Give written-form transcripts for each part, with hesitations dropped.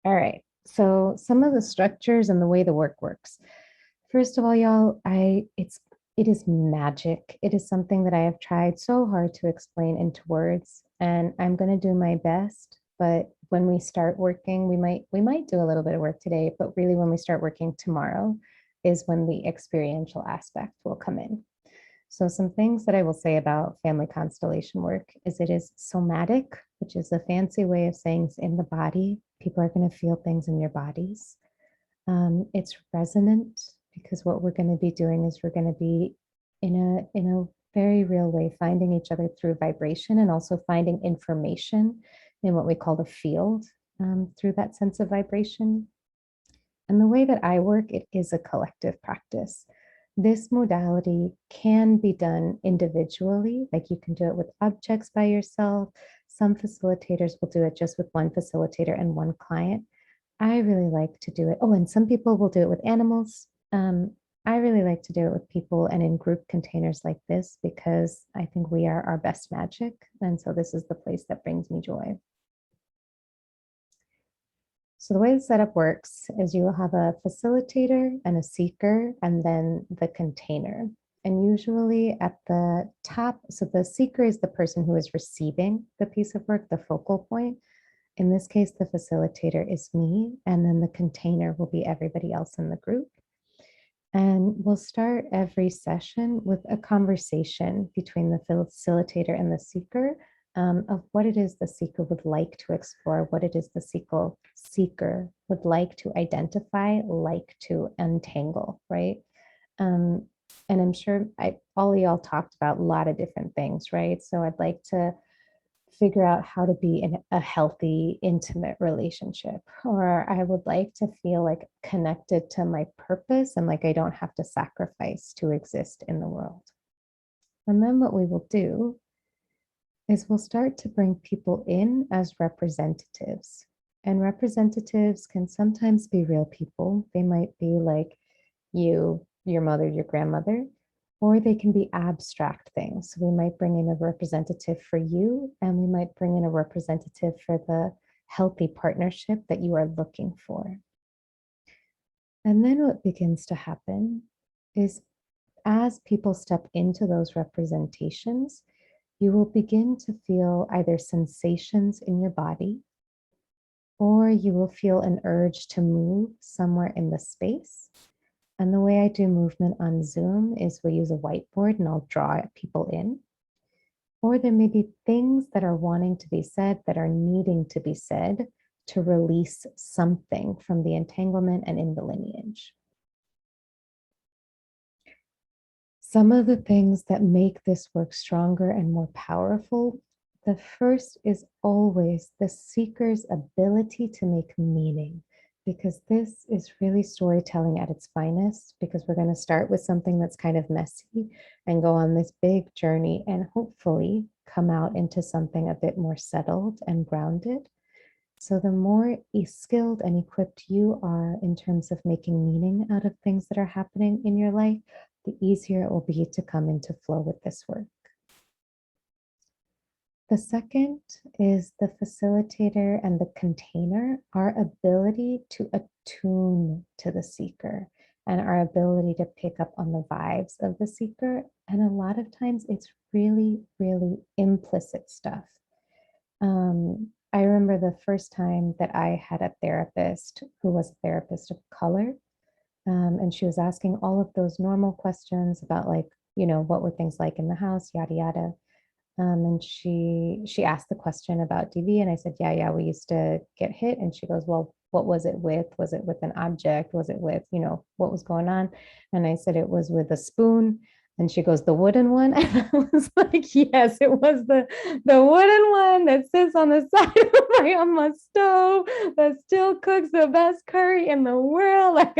All right. So some of the structures and the way the work works. First of all, y'all, it is magic. It is something that I have tried so hard to explain into words, and I'm going to do my best. But when we start working, we might do a little bit of work today, but really when we start working tomorrow is when the experiential aspect will come in. So some things that I will say about family constellation work is it is somatic, which is a fancy way of saying it's in the body. People are going to feel things in your bodies. It's resonant because what we're going to be doing is we're going to be in a very real way finding each other through vibration and also finding information in what we call the field through that sense of vibration. And the way that I work, it is a collective practice. This modality can be done individually, like you can do it with objects by yourself. Some facilitators will do it just with one facilitator and one client. I really like to do it. Oh, and some people will do it with animals. I really like to do it with people and in group containers like this because I think we are our best magic. And so this is the place that brings me joy. So the way the setup works is you will have a facilitator and a seeker and then the container. And usually at the top, so the seeker is the person who is receiving the piece of work, the focal point. In this case, the facilitator is me, and then the container will be everybody else in the group. And we'll start every session with a conversation between the facilitator and the seeker of what it is the seeker would like to explore, what it is the seeker would like to identify, like to untangle, right? And I'm sure all of y'all talked about a lot of different things, right? So I'd like to figure out how to be in a healthy, intimate relationship. Or I would like to feel like connected to my purpose and like I don't have to sacrifice to exist in the world. And then what we will do is we'll start to bring people in as representatives. And representatives can sometimes be real people. They might be like you, your mother, your grandmother, or they can be abstract things. So we might bring in a representative for you, and we might bring in a representative for the healthy partnership that you are looking for. And then what begins to happen is as people step into those representations, you will begin to feel either sensations in your body, or you will feel an urge to move somewhere in the space. And the way I do movement on Zoom is we'll use a whiteboard and I'll draw people in. Or there may be things that are wanting to be said that are needing to be said to release something from the entanglement and in the lineage. Some of the things that make this work stronger and more powerful, the first is always the seeker's ability to make meaning, because this is really storytelling at its finest, because we're going to start with something that's kind of messy and go on this big journey and hopefully come out into something a bit more settled and grounded. So the more skilled and equipped you are in terms of making meaning out of things that are happening in your life, the easier it will be to come into flow with this work. The second is the facilitator and the container, our ability to attune to the seeker and our ability to pick up on the vibes of the seeker. And a lot of times it's really, really implicit stuff. I remember the first time that I had a therapist who was a therapist of color. And she was asking all of those normal questions about like, what were things like in the house, yada, yada. And she asked the question about DV, and I said, yeah, we used to get hit. And she goes, well, what was it with? Was it with an object? Was it with, what was going on? And I said, it was with a spoon. And she goes, the wooden one? And I was like, yes, it was the wooden one that sits on the side of my stove that still cooks the best curry in the world. Like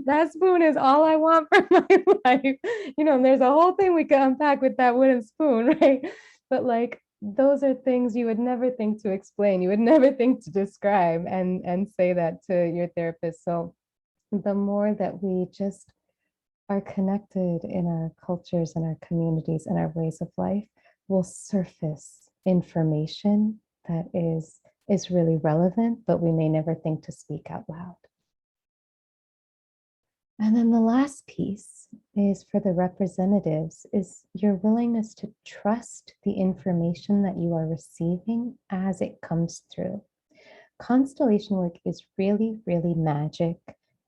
that spoon is all I want for my life. There's a whole thing we could unpack with that wooden spoon, right? But like those are things you would never think to explain. You would never think to describe and say that to your therapist. So the more that we just are connected in our cultures and our communities and our ways of life, will surface information that is is really relevant, but we may never think to speak out loud. And then the last piece is for the representatives is your willingness to trust the information that you are receiving as it comes through. Constellation work is really, really magic.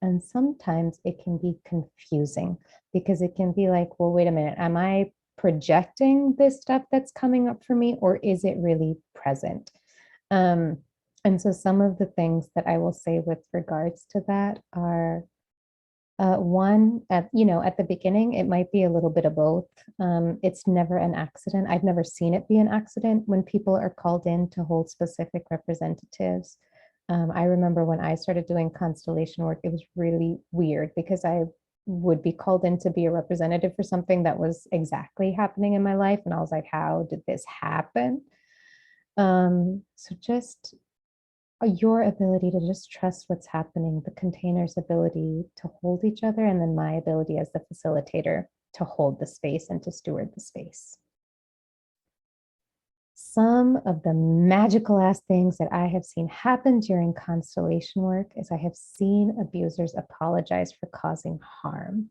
And sometimes it can be confusing because it can be like, well, wait a minute, am I projecting this stuff that's coming up for me, or is it really present? Um, and so some of the things that I will say with regards to that are one, at the beginning, it might be a little bit of both. It's never an accident. I've never seen it be an accident when people are called in to hold specific representatives. I remember when I started doing constellation work, it was really weird because I would be called in to be a representative for something that was exactly happening in my life. And I was like, how did this happen? So just your ability to just trust what's happening, the container's ability to hold each other, and then my ability as the facilitator to hold the space and to steward the space. Some of the magical ass things that I have seen happen during constellation work is I have seen abusers apologize for causing harm.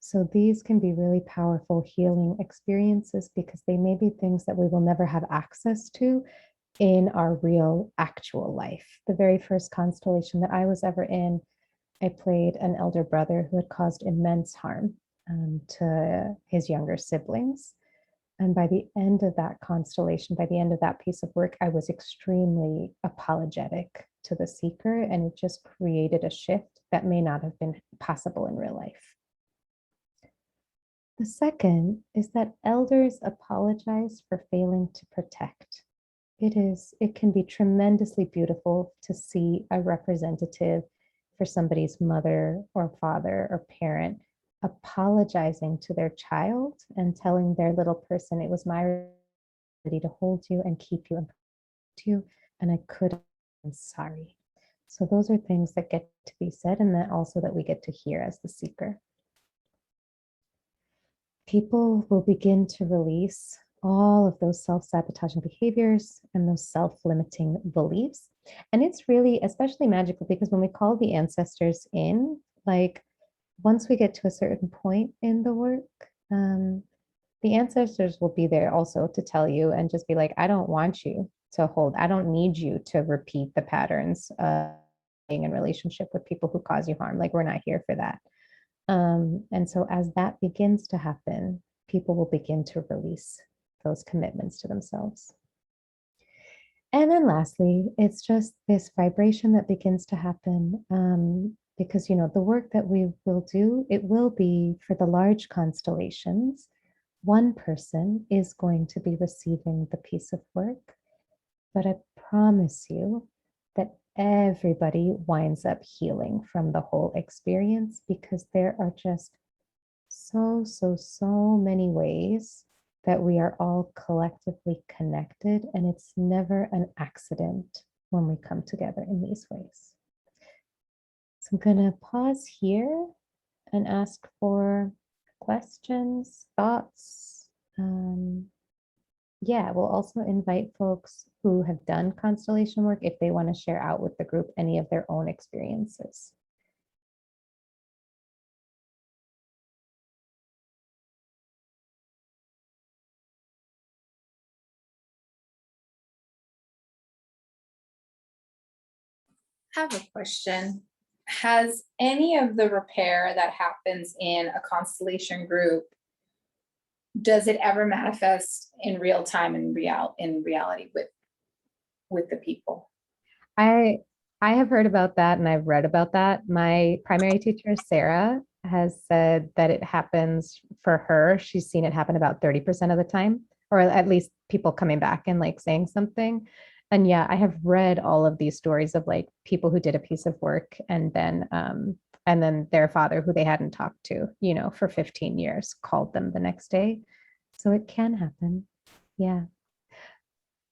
So these can be really powerful healing experiences because they may be things that we will never have access to in our real actual life. The very first constellation that I was ever in, I played an elder brother who had caused immense harm to his younger siblings. And by the end of that constellation, by the end of that piece of work, I was extremely apologetic to the seeker, and it just created a shift that may not have been possible in real life. The second is that elders apologize for failing to protect. It can be tremendously beautiful to see a representative for somebody's mother or father or parent apologizing to their child and telling their little person, it was my responsibility to hold you and keep you and protect you, and I could, I'm sorry. So those are things that get to be said, and that also that we get to hear as the seeker. People will begin to release all of those self-sabotaging behaviors and those self-limiting beliefs. And it's really especially magical because when we call the ancestors in, like once we get to a certain point in the work, the ancestors will be there also to tell you and just be like, I don't want you to hold, I don't need you to repeat the patterns of being in relationship with people who cause you harm. Like, we're not here for that. And so as that begins to happen, people will begin to release those commitments to themselves. And then lastly, it's just this vibration that begins to happen because, the work that we will do, it will be for the large constellations. One person is going to be receiving the piece of work, but I promise you that everybody winds up healing from the whole experience because there are just so many ways that we are all collectively connected, and it's never an accident when we come together in these ways. So I'm going to pause here and ask for questions, thoughts. Yeah, we'll also invite folks who have done constellation work if they want to share out with the group any of their own experiences. I have a question. Has any of the repair that happens in a constellation group, does it ever manifest in real time in reality with the people? I have heard about that and I've read about that. My primary teacher, Sarah, has said that it happens for her. She's seen it happen about 30% of the time, or at least people coming back and like saying something. And yeah, I have read all of these stories of like people who did a piece of work and then their father, who they hadn't talked to, for 15 years, called them the next day. So it can happen. Yeah.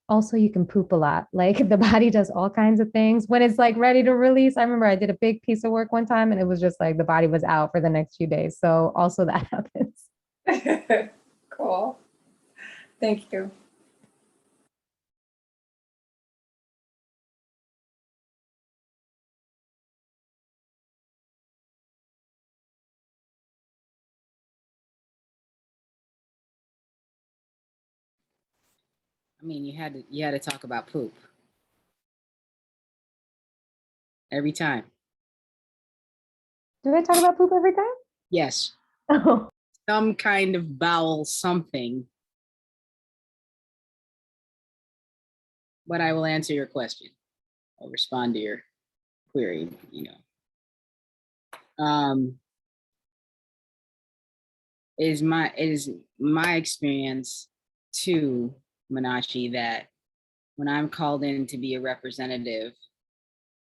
Also, you can poop a lot. Like the body does all kinds of things when it's like ready to release. I remember I did a big piece of work one time and it was just like the body was out for the next few days. So also that happens. Cool. Thank you. I mean, you had to talk about poop every time. Do I talk about poop every time? Yes, Oh, some kind of bowel something. But I will answer your question. I'll respond to your query, It is my experience too, Manashi, that when I'm called in to be a representative,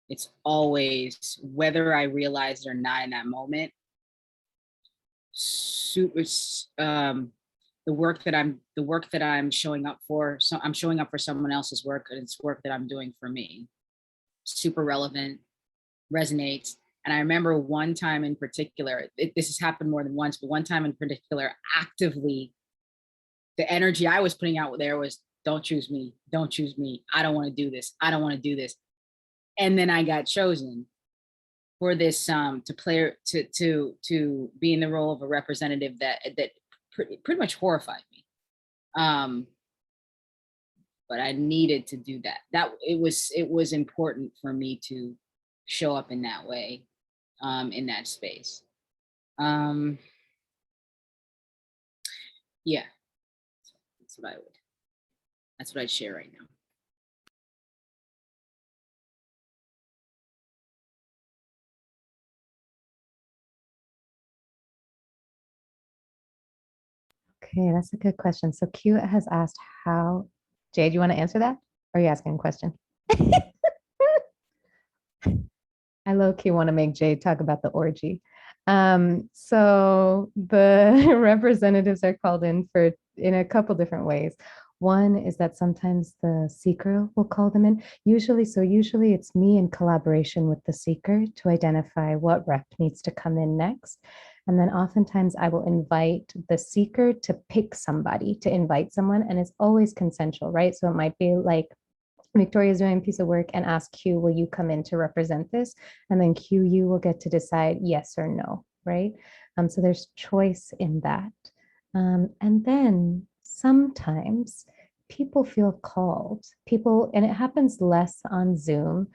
it's always, whether I realize it or not in that moment, the work that I'm showing up for. So I'm showing up for someone else's work, and it's work that I'm doing for me. Super relevant, resonates. And I remember one time in particular, this has happened more than once, but one time in particular, actively, the energy I was putting out there was, don't choose me, don't choose me. I don't want to do this. I don't want to do this. And then I got chosen for this to be in the role of a representative that pretty much horrified me. But I needed to do that. It was important for me to show up in that way, in that space. Yeah, that's what I'd share right now. okay, that's a good question. So Q has asked how, Jay, do you want to answer that? Or are you asking a question? I low-key want to make Jay talk about the orgy. So the representatives are called in in a couple different ways. One is that sometimes the seeker will call them in. Usually it's me in collaboration with the seeker to identify what rep needs to come in next. And then oftentimes I will invite the seeker to pick somebody, to invite someone, and it's always consensual, right? So it might be like, Victoria's doing a piece of work and ask Q, will you come in to represent this? And then Q, you will get to decide yes or no, right? So there's choice in that. And then sometimes people feel called. And it happens less on Zoom,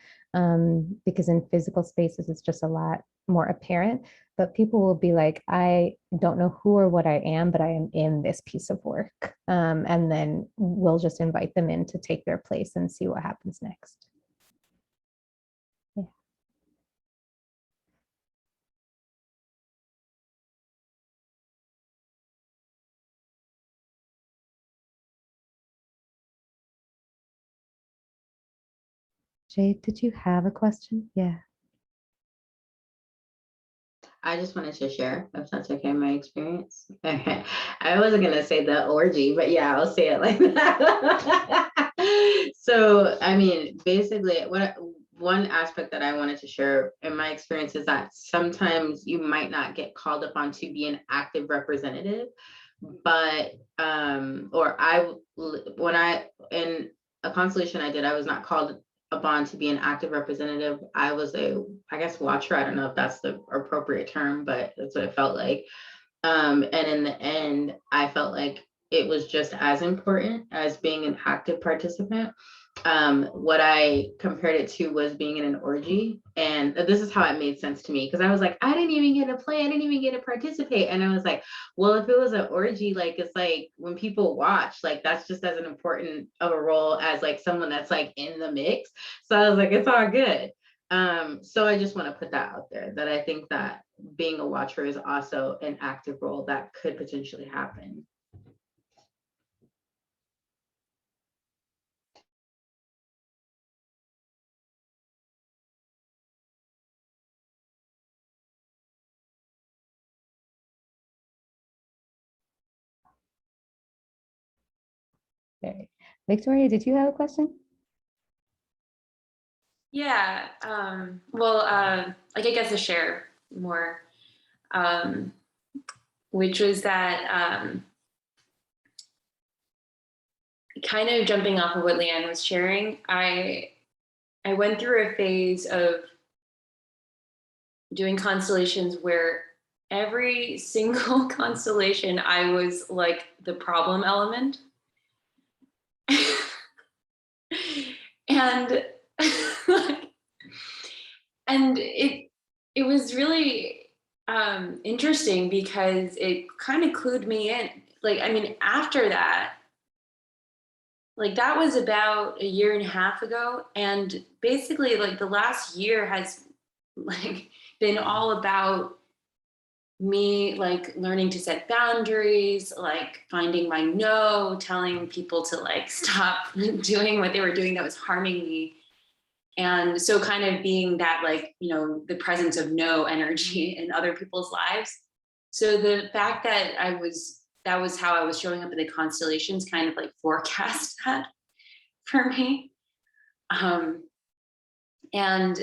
because in physical spaces, it's just a lot more apparent. But people will be like, I don't know who or what I am, but I am in this piece of work. And then we'll just invite them in to take their place and see what happens next. Yeah. Jade, did you have a question? Yeah. I just wanted to share, if that's okay, my experience. I wasn't gonna say the orgy, but yeah, I'll say it like that. So, I mean, basically, one aspect that I wanted to share in my experience is that sometimes you might not get called upon to be an active representative, but when I in a constellation I did, I was not called upon to be an active representative. I was I guess, watcher. I don't know if that's the appropriate term, but that's what it felt like. And in the end, I felt like it was just as important as being an active participant. What I compared it to was being in an orgy. And this is how it made sense to me, because I was like, I didn't even get to play, I didn't even get to participate. And I was like, well, if it was an orgy, like, it's like when people watch, like, that's just as an important of a role as like someone that's like in the mix. So I was like, it's all good. So I just want to put that out there, that I think that being a watcher is also an active role that could potentially happen. Okay. Victoria, did you have a question? Yeah, well, like, I guess to share more, which was that kind of jumping off of what Leanne was sharing, I went through a phase of doing constellations where every single constellation I was like the problem element. And and it was really interesting because it kind of clued me in. Like, I mean, after that, like that was about 1.5 years ago. And basically like the last year has like been all about me like learning to set boundaries, like finding my no, telling people to like stop doing what they were doing that was harming me. And so kind of being that like, you know, the presence of no energy in other people's lives. So the fact that that was how I was showing up in the constellations kind of like forecast that for me. And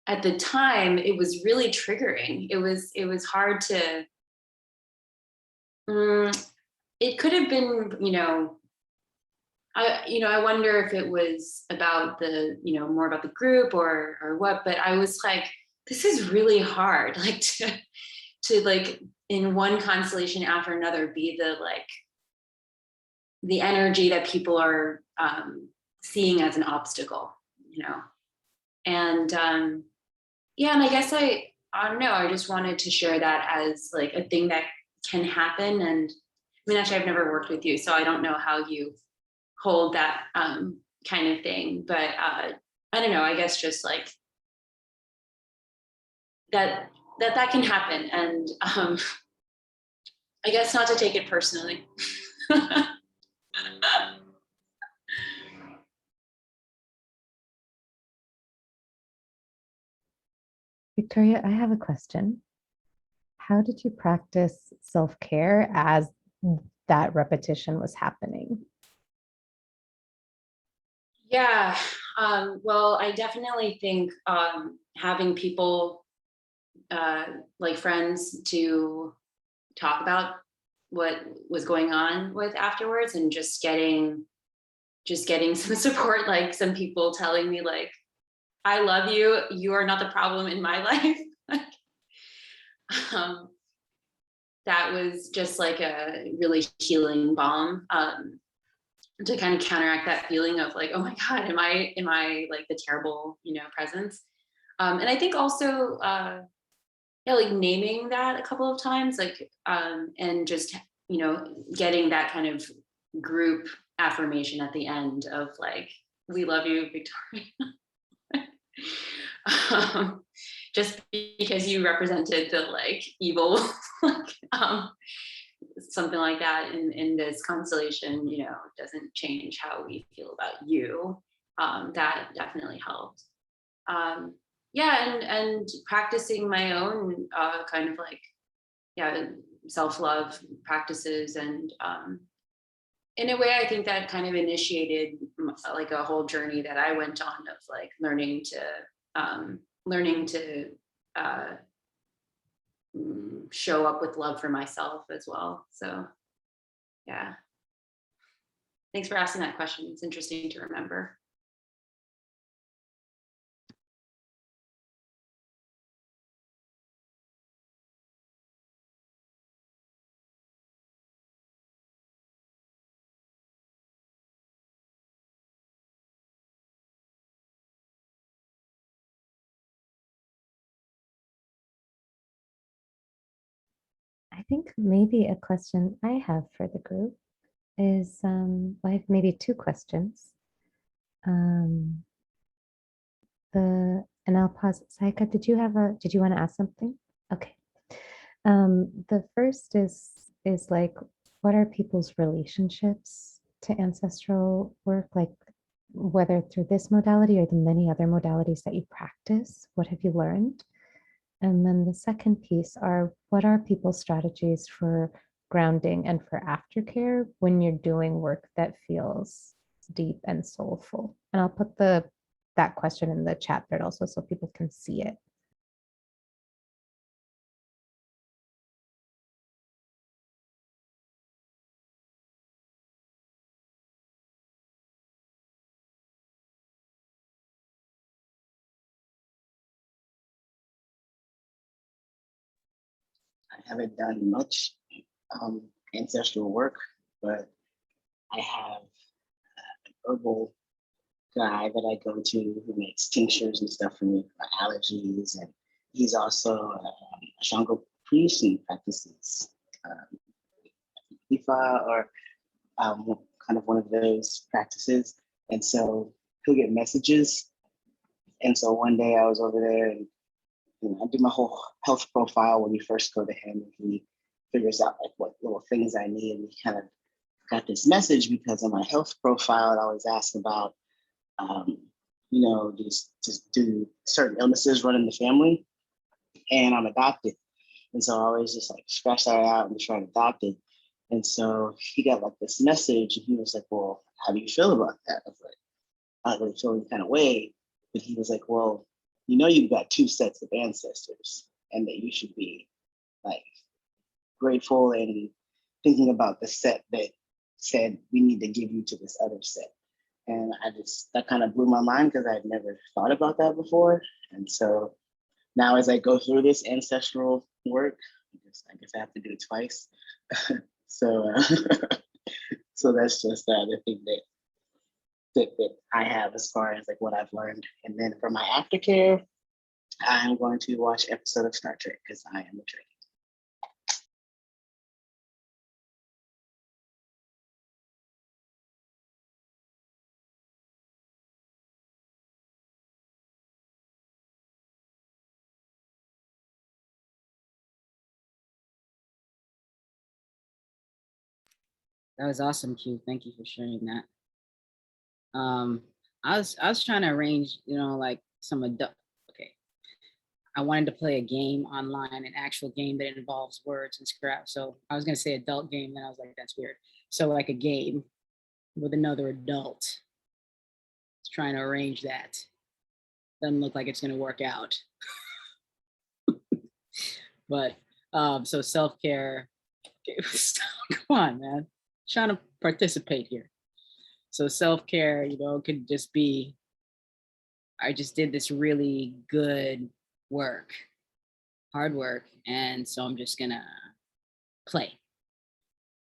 at the time it was really triggering. It was hard to, it could have been, you know, I wonder if it was about the, you know, more about the group or what, but I was like, this is really hard, like to like in one constellation after another be the like the energy that people are seeing as an obstacle, you know. And yeah, and I guess I don't know, I just wanted to share that as like a thing that can happen. And I mean, actually I've never worked with you, so I don't know how you hold that kind of thing, but I don't know, I guess just like that can happen. And I guess not to take it personally. Victoria, I have a question. How did you practice self-care as that repetition was happening? Yeah, well, I definitely think having people like friends to talk about what was going on with afterwards, and just getting some support, like some people telling me like, I love you, you are not the problem in my life. um, that was just like a really healing balm to kind of counteract that feeling of like, oh my God, am I like the terrible, you know, presence. And I think also yeah, like naming that a couple of times, like and just, you know, getting that kind of group affirmation at the end of like, we love you, Victoria. Just because you represented the like evil like, something like that in this constellation, you know, doesn't change how we feel about you. That definitely helped. Yeah, and practicing my own kind of like, yeah, self-love practices. And in a way, I think that kind of initiated like a whole journey that I went on of like learning to show up with love for myself as well. So yeah, thanks for asking that question. It's interesting to remember. I think maybe a question I have for the group is, I have maybe two questions. And I'll pause. Saika, did you want to ask something? Okay. The first is like, what are people's relationships to ancestral work? Like, whether through this modality or the many other modalities that you practice, what have you learned? And then the second piece are, what are people's strategies for grounding and for aftercare when you're doing work that feels deep and soulful? And I'll put that question in the chat thread also so people can see it. I haven't done much ancestral work, but I have an herbal guy that I go to who makes tinctures and stuff for me for allergies, and he's also a Shango priest and practices Ifa or kind of one of those practices. And so he'll get messages. And so one day I was over there and I do my whole health profile when you first go to him, and he figures out like what little things I need. And he kind of got this message because on my health profile, I always ask about, just do certain illnesses run in the family, and I'm adopted. And so I always just like scratch that out and try to adopt it. And so he got like this message, and he was like, well, how do you feel about that? I was like, I don't really feel any kind of way. But he was like, well, you've got two sets of ancestors, and that you should be like grateful and thinking about the set that said we need to give you to this other set. And that kind of blew my mind because I'd never thought about that before. And so now as I go through this ancestral work, I guess I have to do it twice. So so that's just the other thing that I have as far as like what I've learned. And then for my aftercare, I'm going to watch an episode of Star Trek because I am a Trekkie. That was awesome, Q. Thank you for sharing that. I was trying to arrange, like some adult. Okay, I wanted to play a game online, an actual game that involves words and scrap. So I was gonna say adult game, then I was like, that's weird. So like a game with another adult. Trying to arrange that. Doesn't look like it's gonna work out. But so self-care. Come on, man. Trying to participate here. So self-care, could just be, I just did this really good work, hard work, and so I'm just gonna play.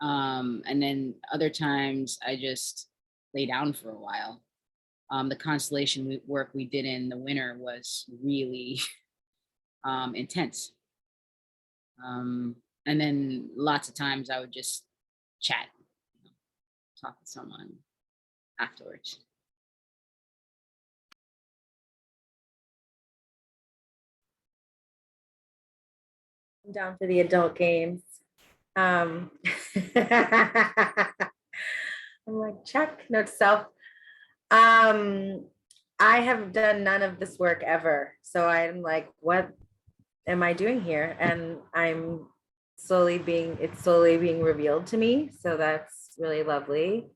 And then other times I just lay down for a while. The constellation work we did in the winter was really intense. And then lots of times I would just chat, talk with someone afterwards. I'm down for the adult games. I'm like, check, note to self. I have done none of this work ever. So I'm like, what am I doing here? And it's slowly being revealed to me. So that's really lovely.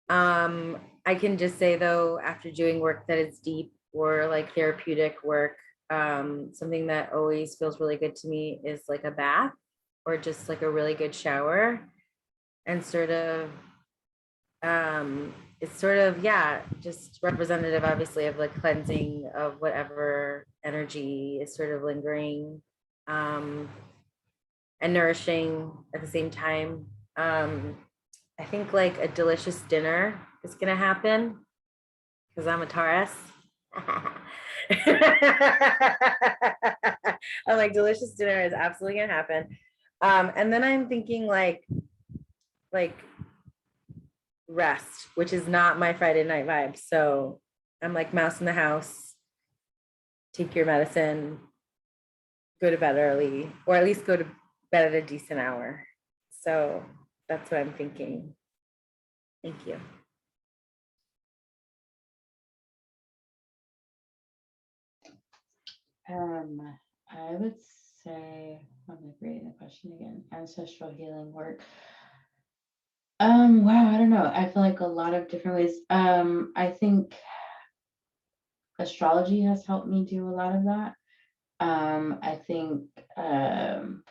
I can just say though, after doing work that is deep or like therapeutic work, something that always feels really good to me is like a bath or just like a really good shower, and it's sort of, yeah, just representative obviously of like cleansing of whatever energy is sort of lingering, and nourishing at the same time. I think like a delicious dinner is gonna happen because I'm a Taurus. I'm like, delicious dinner is absolutely gonna happen. And then I'm thinking like rest, which is not my Friday night vibe. So I'm like mouse in the house, take your medicine, go to bed early, or at least go to bed at a decent hour. So that's what I'm thinking. Thank you. I would say, I'm like reading the question again, ancestral healing work. Wow, I don't know. I feel like a lot of different ways. I think astrology has helped me do a lot of that. I think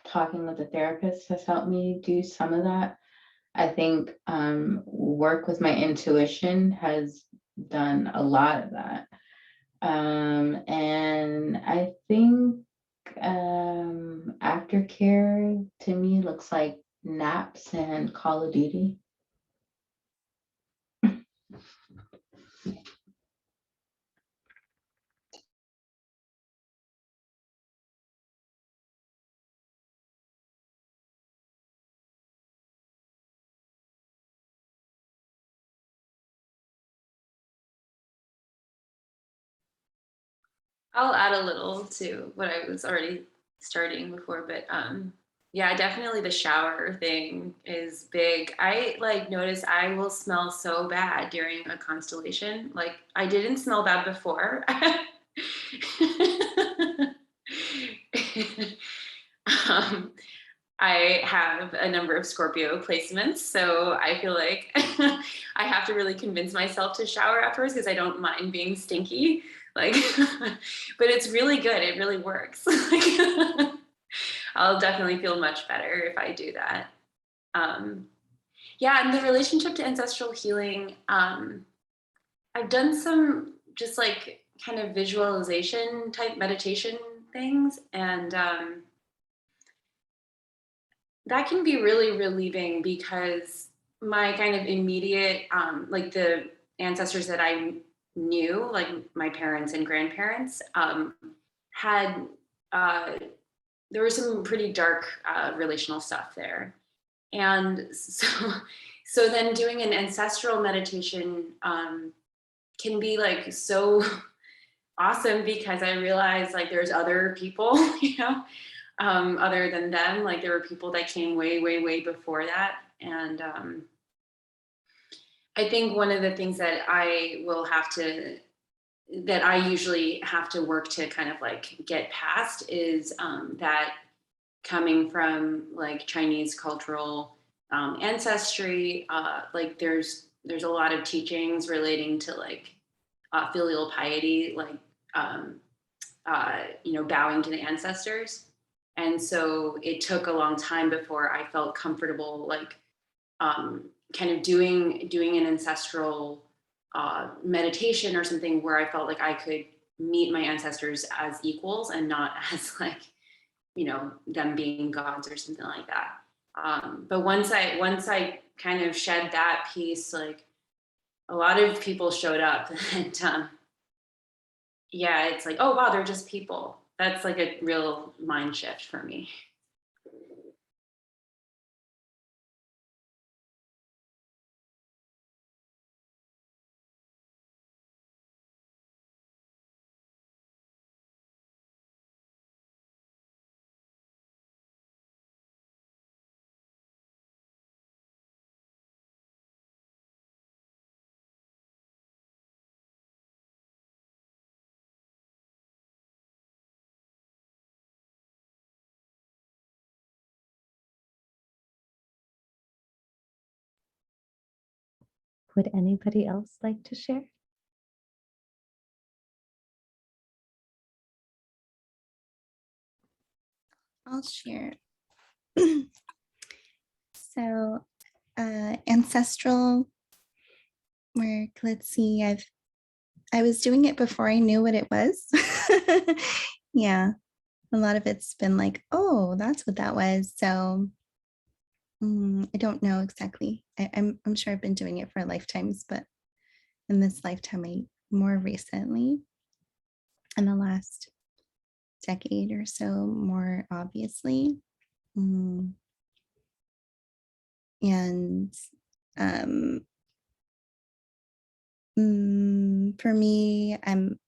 talking with a therapist has helped me do some of that. I think work with my intuition has done a lot of that. And I think aftercare to me looks like naps and Call of Duty. I'll add a little to what I was already starting before, but yeah, definitely the shower thing is big. I like notice I will smell so bad during a constellation. Like I didn't smell bad before. um, I have a number of Scorpio placements, so I feel like I have to really convince myself to shower afterwards because I don't mind being stinky. Like, but it's really good. It really works. I'll definitely feel much better if I do that. Yeah, and the relationship to ancestral healing, I've done some just like kind of visualization type meditation things, and that can be really relieving because my kind of immediate, like the ancestors that I knew, like my parents and grandparents, had, there was some pretty dark relational stuff there. And so then doing an ancestral meditation can be like so awesome because I realized like there's other people, you know, other than them. Like there were people that came way, way, way before that. And I think one of the things that I usually have to work to kind of like get past is that coming from like Chinese cultural ancestry, like there's a lot of teachings relating to like filial piety, like you know, bowing to the ancestors. And so it took a long time before I felt comfortable like kind of doing an ancestral meditation or something where I felt like I could meet my ancestors as equals and not as like, you know, them being gods or something like that. But once I kind of shed that piece, like a lot of people showed up and yeah, it's like, oh wow, they're just people. That's like a real mind shift for me. Would anybody else like to share? I'll share. So ancestral work, let's see, I was doing it before I knew what it was. Yeah, a lot of it's been like, oh, that's what that was. So I don't know exactly. I'm sure I've been doing it for lifetimes, but in this lifetime, I more recently, in the last decade or so, more obviously. And for me, I'm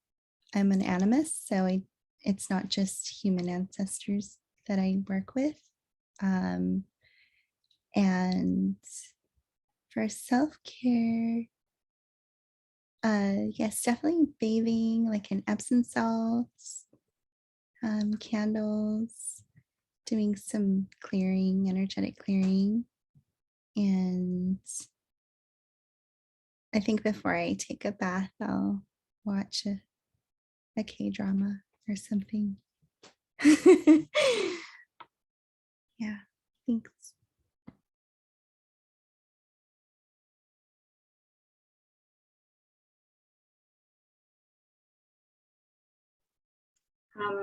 an animist, so it's not just human ancestors that I work with. And for self-care, yes, definitely bathing, like in Epsom salts, candles, doing some clearing, energetic clearing. And I think before I take a bath, I'll watch a K-drama or something. Yeah, thanks.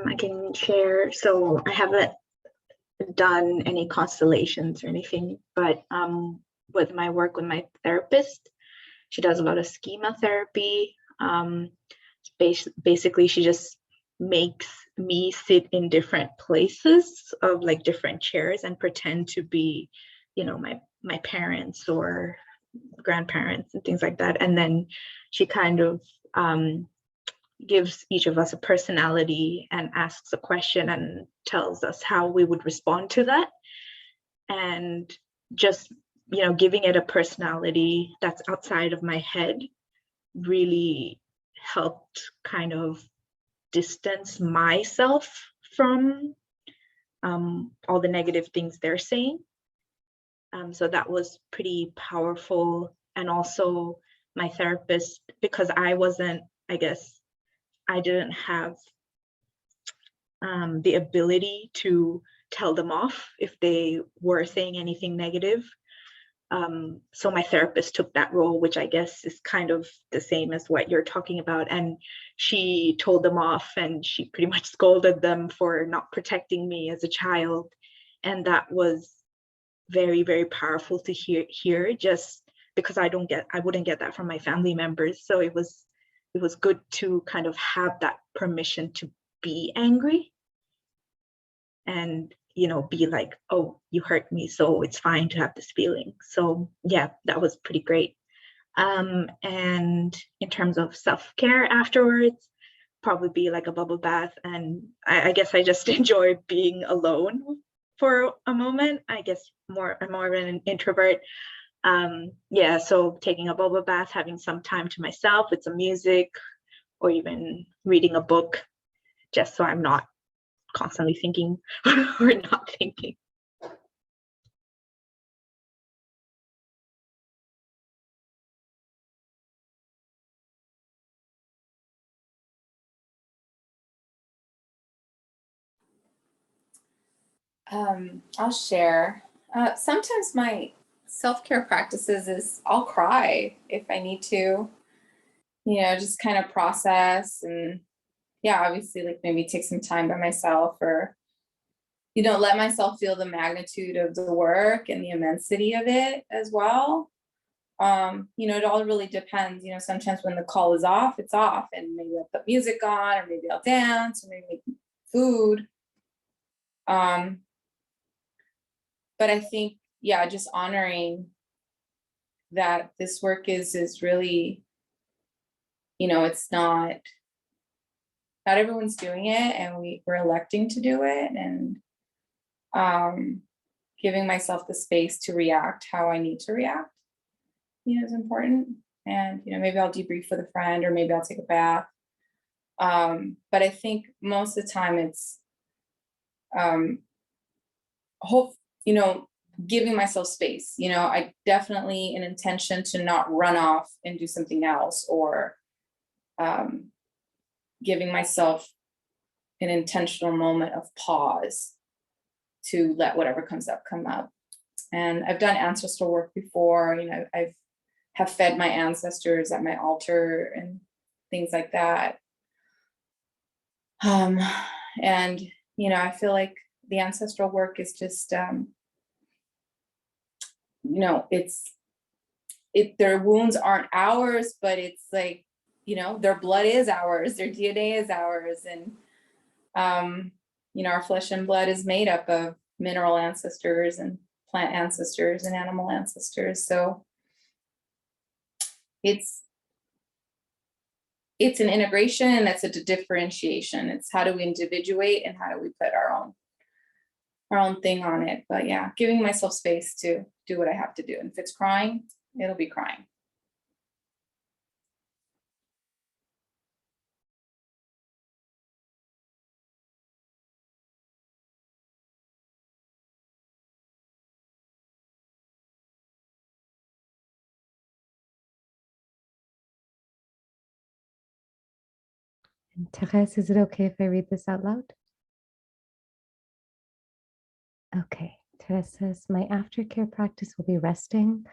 I can share. So I haven't done any constellations or anything, but with my work with my therapist, she does a lot of schema therapy. Basically, she just makes me sit in different places of like different chairs and pretend to be, you know, my parents or grandparents and things like that. And then she kind of gives each of us a personality and asks a question and tells us how we would respond to that. And just, giving it a personality that's outside of my head really helped kind of distance myself from all the negative things they're saying. So that was pretty powerful. And also my therapist, because I didn't have the ability to tell them off if they were saying anything negative. So my therapist took that role, which I guess is kind of the same as what you're talking about. And she told them off, and she pretty much scolded them for not protecting me as a child. And that was very, very powerful to hear just because I wouldn't get that from my family members. So it was good to kind of have that permission to be angry and be like, oh, you hurt me, so it's fine to have this feeling. So yeah, that was pretty great. And in terms of self-care afterwards, probably be like a bubble bath. And I guess I just enjoy being alone for a moment. I guess I'm more of an introvert. Yeah, so taking a bubble bath, having some time to myself with some music, or even reading a book, just so I'm not constantly thinking or not thinking. I'll share. Sometimes my self-care practices is I'll cry if I need to, just kind of process, and yeah, obviously like maybe take some time by myself, or let myself feel the magnitude of the work and the immensity of it as well. It all really depends. Sometimes when the call is off, it's off, and maybe I'll put music on, or maybe I'll dance, or maybe make food. But I think, yeah, just honoring that this work is really, it's not everyone's doing it, and we're electing to do it, and giving myself the space to react how I need to react, is important. And, maybe I'll debrief with a friend, or maybe I'll take a bath. But I think most of the time it's giving myself space. I definitely an intention to not run off and do something else, or giving myself an intentional moment of pause to let whatever comes up come up. And I've done ancestral work before. I've have fed my ancestors at my altar and things like that. And I feel like the ancestral work is just their wounds aren't ours, but it's like, their blood is ours, their DNA is ours. And our flesh and blood is made up of mineral ancestors and plant ancestors and animal ancestors. So it's an integration, and it's a differentiation. It's how do we individuate, and how do we put our own thing on it. But yeah, giving myself space to do what I have to do. And if it's crying, it'll be crying. And Therese, is it okay if I read this out loud? Okay, Therese says, my aftercare practice will be resting.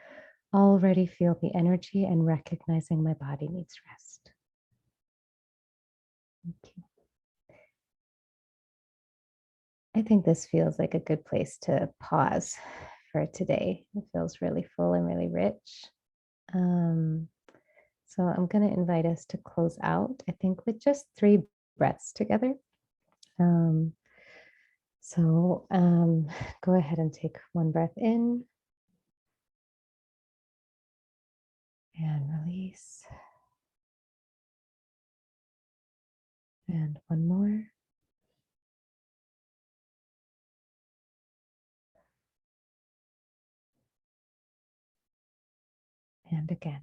Already feel the energy and recognizing my body needs rest. Thank you. I think this feels like a good place to pause for today. It feels really full and really rich. So I'm going to invite us to close out, I think, with just 3 breaths together. So go ahead and take 1 breath in and release. And one more. And again.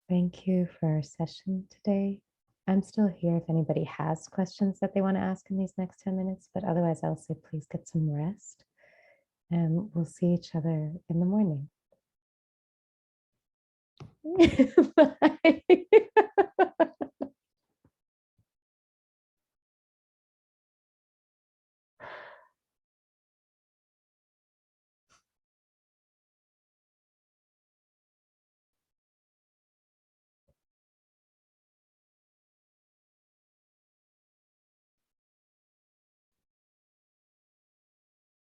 Thank you for our session today. I'm still here if anybody has questions that they want to ask in these next 10 minutes, but otherwise I'll say please get some rest and we'll see each other in the morning. Bye.